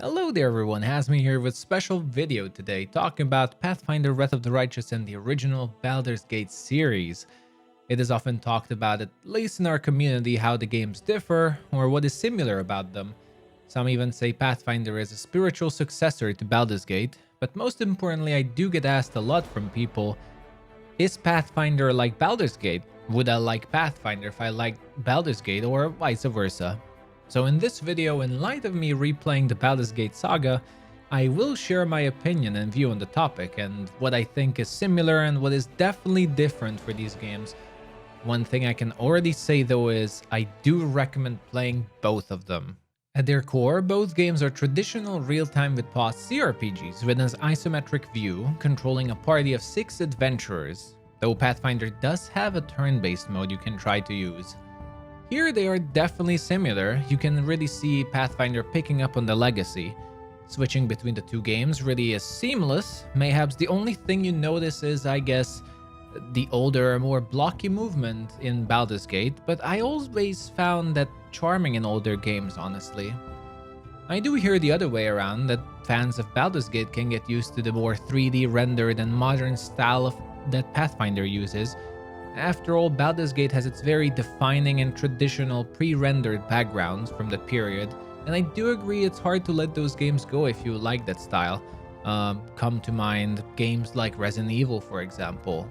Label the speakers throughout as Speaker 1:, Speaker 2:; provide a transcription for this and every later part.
Speaker 1: Hello there everyone, Hazmy here with special video today talking about Pathfinder Wrath of the Righteous and the original Baldur's Gate series. It is often talked about, at least in our community, how the games differ or what is similar about them. Some even say Pathfinder is a spiritual successor to Baldur's Gate, but most importantly I do get asked a lot from people, is Pathfinder like Baldur's Gate? Would I like Pathfinder if I liked Baldur's Gate, or vice versa? So in this video, in light of me replaying the Baldur's Gate saga, I will share my opinion and view on the topic and what I think is similar and what is definitely different for these games. One thing I can already say though is I do recommend playing both of them. At their core, both games are traditional real-time with pause CRPGs with an isometric view, controlling a party of 6 adventurers, though Pathfinder does have a turn-based mode you can try to use. Here they are definitely similar. You can really see Pathfinder picking up on the legacy. Switching between the two games really is seamless. Mayhaps the only thing you notice is, I guess, the older, more blocky movement in Baldur's Gate, but I always found that charming in older games, honestly. I do hear the other way around, that fans of Baldur's Gate can get used to the more 3D rendered and modern style that Pathfinder uses. After all, Baldur's Gate has its very defining and traditional pre-rendered backgrounds from the period, and I do agree it's hard to let those games go if you like that style. Come to mind games like Resident Evil, for example.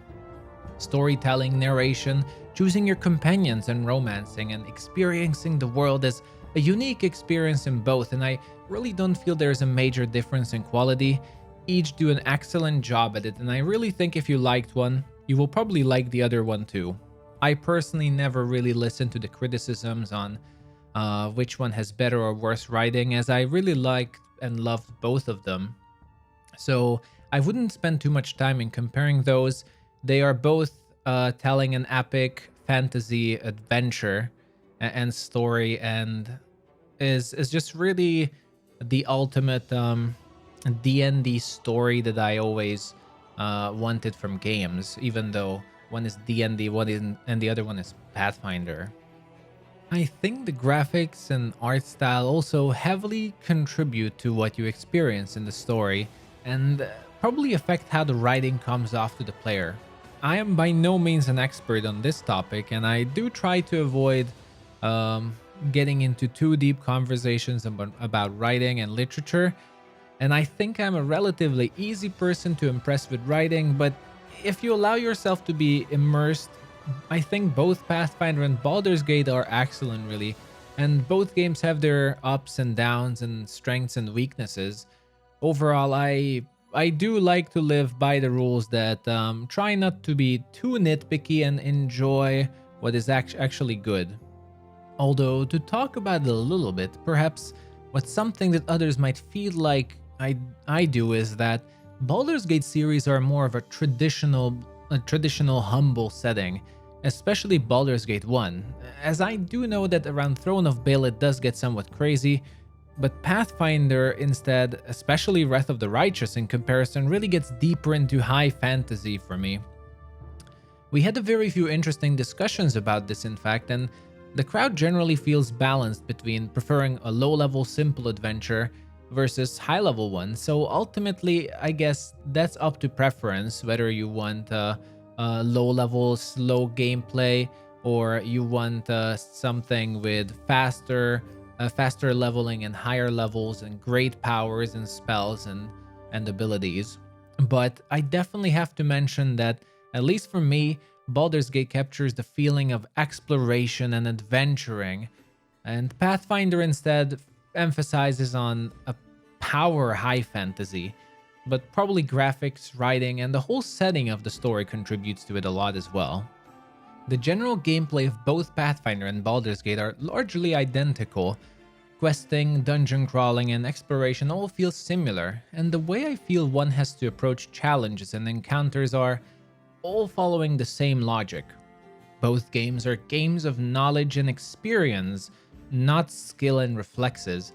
Speaker 1: Storytelling, narration, choosing your companions and romancing and experiencing the world is a unique experience in both, and I really don't feel there's a major difference in quality. Each do an excellent job at it, and I really think if you liked one, you will probably like the other one too. I personally never really listened to the criticisms on which one has better or worse writing, as I really liked and loved both of them. So I wouldn't spend too much time in comparing those. They are both telling an epic fantasy adventure and story, and is just really the ultimate D&D story that I always wanted from games, even though one is D&D, and the other one is Pathfinder. I think the graphics and art style also heavily contribute to what you experience in the story, and probably affect how the writing comes off to the player. I am by no means an expert on this topic, and I do try to avoid getting into too deep conversations about writing and literature. And I think I'm a relatively easy person to impress with writing, but if you allow yourself to be immersed, I think both Pathfinder and Baldur's Gate are excellent, really. And both games have their ups and downs and strengths and weaknesses. Overall, I do like to live by the rules that try not to be too nitpicky and enjoy what is actually good. Although, to talk about it a little bit, perhaps what's something that others might feel like I do is that Baldur's Gate series are more of a traditional humble setting, especially Baldur's Gate 1, as I do know that around Throne of Bael it does get somewhat crazy, but Pathfinder instead, especially Wrath of the Righteous in comparison, really gets deeper into high fantasy for me. We had a very few interesting discussions about this, in fact, and the crowd generally feels balanced between preferring a low-level simple adventure versus high-level one, so ultimately I guess that's up to preference, whether you want a low-level slow gameplay or you want something with faster leveling and higher levels and great powers and spells and abilities. But I definitely have to mention that, at least for me, Baldur's Gate captures the feeling of exploration and adventuring, and Pathfinder instead emphasizes on a power high fantasy, but probably graphics, writing, and the whole setting of the story contributes to it a lot as well. The general gameplay of both Pathfinder and Baldur's Gate are largely identical. Questing, dungeon crawling, and exploration all feel similar, and the way I feel one has to approach challenges and encounters are all following the same logic. Both games are games of knowledge and experience, not skill and reflexes,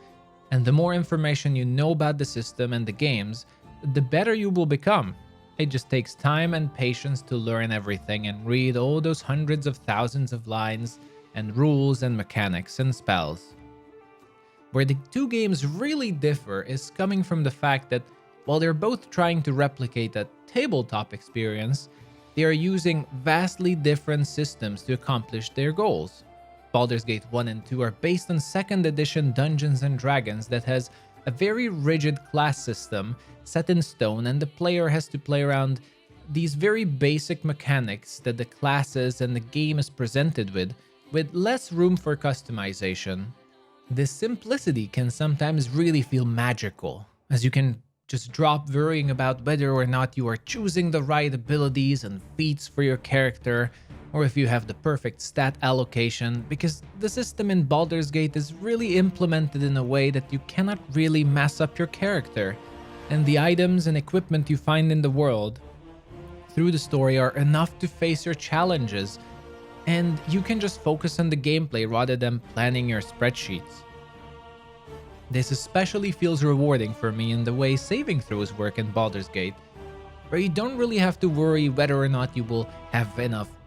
Speaker 1: and the more information you know about the system and the games, the better you will become. It just takes time and patience to learn everything and read all those hundreds of thousands of lines and rules and mechanics and spells. Where the two games really differ is coming from the fact that while they're both trying to replicate a tabletop experience, they are using vastly different systems to accomplish their goals. Baldur's Gate 1 and 2 are based on 2nd edition Dungeons and Dragons that has a very rigid class system set in stone, and the player has to play around these very basic mechanics that the classes and the game is presented with less room for customization. This simplicity can sometimes really feel magical, as you can just drop worrying about whether or not you are choosing the right abilities and feats for your character, or if you have the perfect stat allocation, because the system in Baldur's Gate is really implemented in a way that you cannot really mess up your character, and the items and equipment you find in the world through the story are enough to face your challenges, and you can just focus on the gameplay rather than planning your spreadsheets. This especially feels rewarding for me in the way saving throws work in Baldur's Gate, where you don't really have to worry whether or not you will have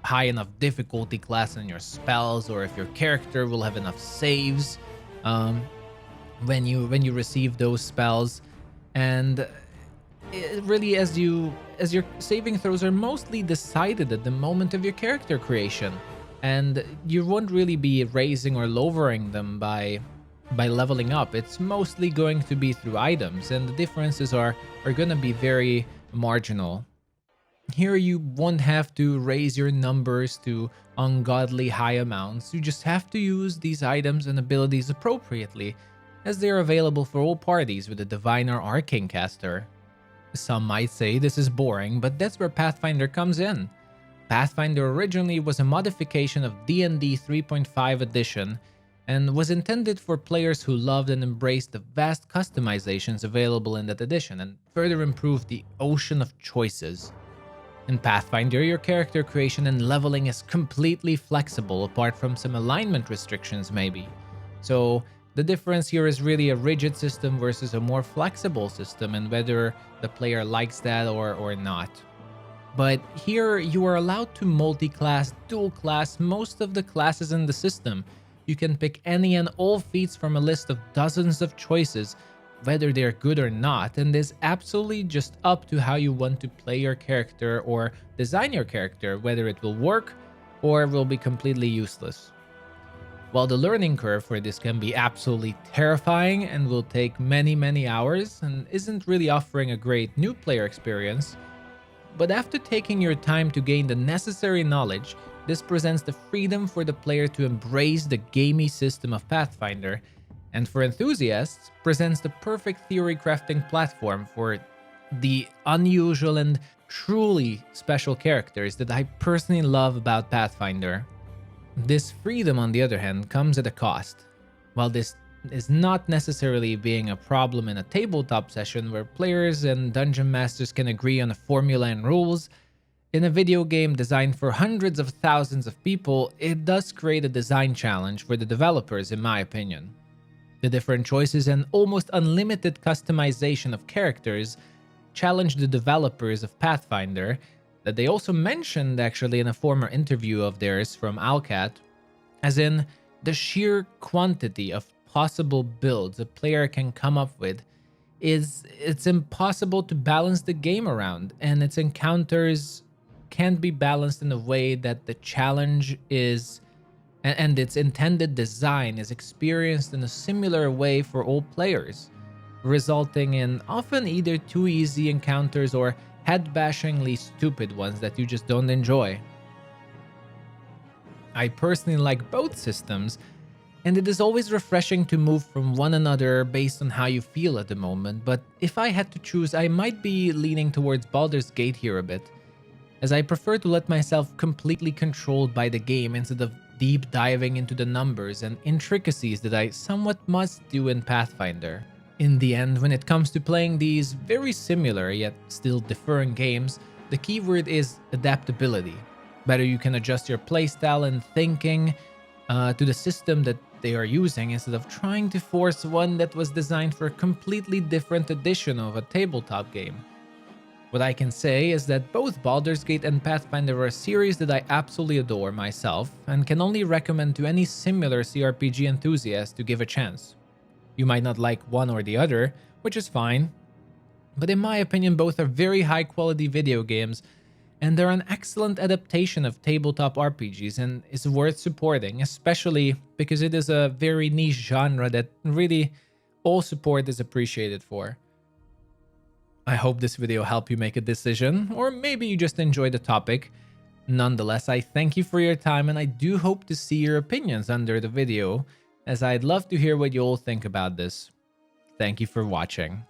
Speaker 1: high enough difficulty class in your spells, or if your character will have enough saves when you receive those spells. And it really, as your saving throws are mostly decided at the moment of your character creation, and you won't really be raising or lowering them by leveling up. It's mostly going to be through items, and the differences are going to be very marginal. Here you won't have to raise your numbers to ungodly high amounts. You just have to use these items and abilities appropriately, as they are available for all parties with a Divine or Arcane caster. Some might say this is boring, but that's where Pathfinder comes in. Pathfinder originally was a modification of D&D 3.5 edition, and was intended for players who loved and embraced the vast customizations available in that edition, and further improved the ocean of choices. In Pathfinder, your character creation and leveling is completely flexible, apart from some alignment restrictions maybe. So the difference here is really a rigid system versus a more flexible system, and whether the player likes that or not. But here you are allowed to multi-class, dual-class most of the classes in the system. You can pick any and all feats from a list of dozens of choices, whether they're good or not, and it's absolutely just up to how you want to play your character or design your character, whether it will work or will be completely useless. While the learning curve for this can be absolutely terrifying and will take many hours and isn't really offering a great new player experience, but after taking your time to gain the necessary knowledge, this presents the freedom for the player to embrace the gamey system of Pathfinder, and for enthusiasts, presents the perfect theory crafting platform for the unusual and truly special characters that I personally love about Pathfinder. This freedom, on the other hand, comes at a cost. While this is not necessarily being a problem in a tabletop session where players and dungeon masters can agree on a formula and rules, in a video game designed for hundreds of thousands of people, it does create a design challenge for the developers, in my opinion. The different choices and almost unlimited customization of characters challenge the developers of Pathfinder, that they also mentioned actually in a former interview of theirs from Alcat, as in the sheer quantity of possible builds a player can come up with it's impossible to balance the game around, and its encounters can't be balanced in a way that the challenge is and its intended design is experienced in a similar way for all players, resulting in often either too easy encounters or head-bashingly stupid ones that you just don't enjoy. I personally like both systems, and it is always refreshing to move from one another based on how you feel at the moment, but if I had to choose, I might be leaning towards Baldur's Gate here a bit, as I prefer to let myself completely controlled by the game instead of deep diving into the numbers and intricacies that I somewhat must do in Pathfinder. In the end, when it comes to playing these very similar yet still different games, the keyword is adaptability. Whether you can adjust your playstyle and thinking to the system that they are using instead of trying to force one that was designed for a completely different edition of a tabletop game. What I can say is that both Baldur's Gate and Pathfinder are a series that I absolutely adore myself and can only recommend to any similar CRPG enthusiast to give a chance. You might not like one or the other, which is fine, but in my opinion, both are very high quality video games, and they're an excellent adaptation of tabletop RPGs and is worth supporting, especially because it is a very niche genre that really all support is appreciated for. I hope this video helped you make a decision, or maybe you just enjoyed the topic. Nonetheless, I thank you for your time, and I do hope to see your opinions under the video, as I'd love to hear what you all think about this. Thank you for watching.